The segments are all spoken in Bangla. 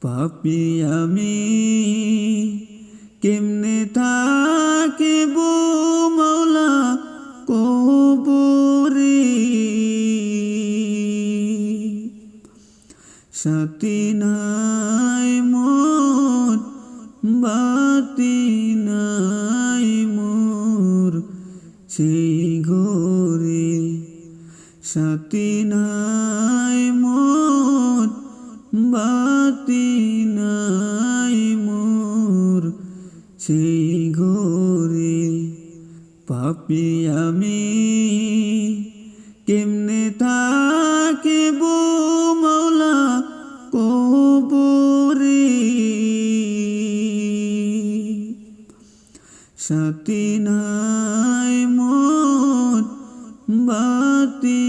পাপী আমি কেমনে থাকিব মাওলা কবরে, সাথী নাই মোর বাতি নাই মোর সেই ঘরে, সাথী নাই মোর বাতি নাই মোর সেই ঘরে। পাপী আমি কেমনে থাকিব মাওলা কবরে, সাথী নাই মোর বাতি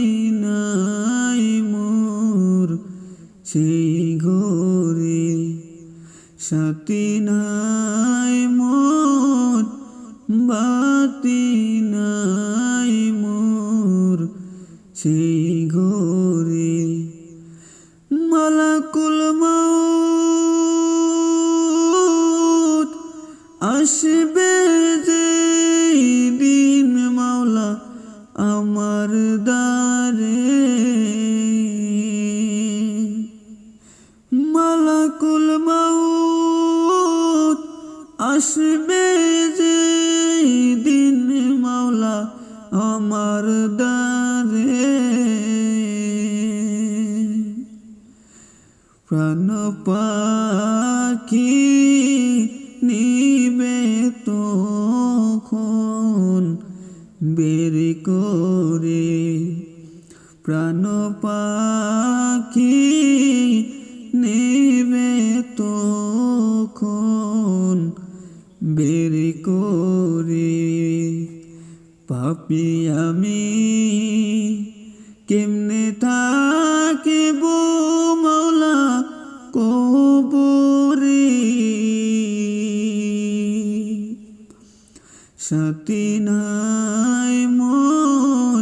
নাই মোর সেই ঘরে, সাথী নাই মোর বাতি নাই মোর সেই ঘরে। মালাকুল মউত আসবে যেই দিন মাওলা আমার দ্বারে, মালাকুল মউত আসবে যেই দিন মাওলা আমার দ্বারে, প্রাণ পাখি নিবে তখন বের করে, প্রাণ পাখি নিবে তখন বের করে। পাপী আমি কেমনে থাকিব মাওলা কবরে, সাথী নাই মোর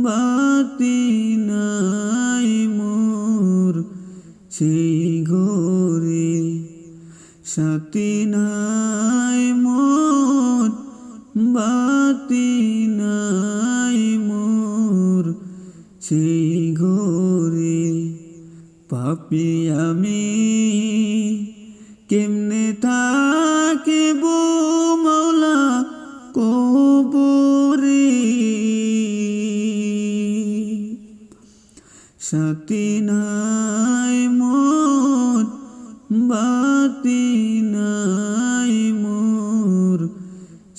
বাতি নাই মোর সেই ঘরে, সাথী নাই মোর বাতি নাই মোর সেই ঘরে। পাপী আমি কেমনে থাকিব মাওলা কবরে, সাথী নাই মোর বাতি নাই মোর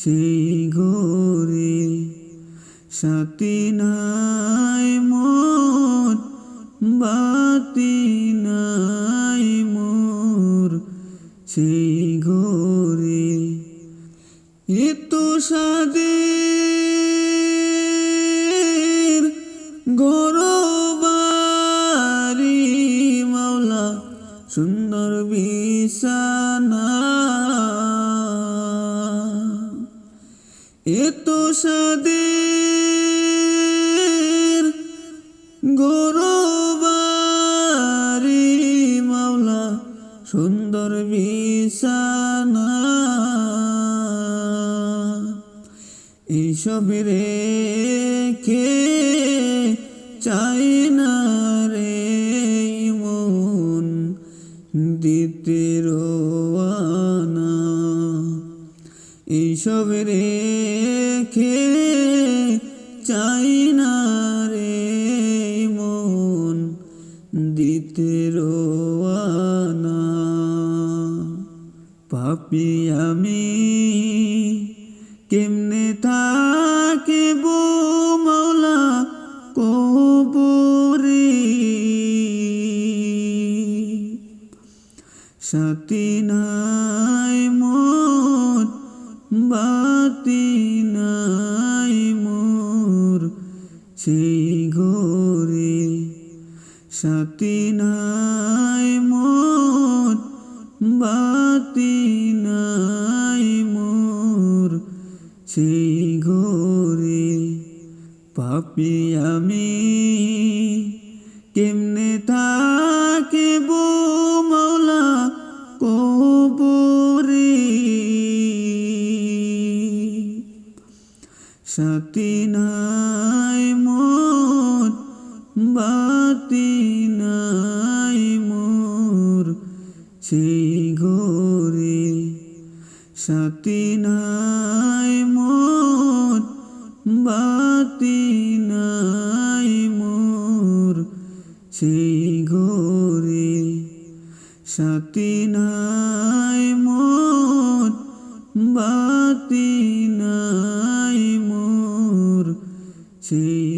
সেই ঘরে, সাথী নাই মোর বাতি নাই মোর সেই ঘরে। এতো সাদের গরবারি মাওলা সুন্দর বিছানা, এতো সাদের গরবারি মাওলা সুন্দর বিছানা, এইসব রেখে চাই না রে মন দিতে রোয়ানা, এইসব রেখে চাই না রে মন দিতে রোয়ানা। পাপী আমি কেমনে থাকিব মাওলা কবরে, সাথী নাই মোর বাতি নাই মোর সেই ঘরে, সাথী নাই মোর বাতি নাই মোর সেই ঘরে। পাপী আমি কেমনে থাকিব মাওলা সাথী নাই মোর, বাতি নাই মোর সেই ঘরে। সাথী নাই মোর, বাতি নাই মোর সেই ঘরে। সাথী নাই মোর, বাতি নাই মোর সেই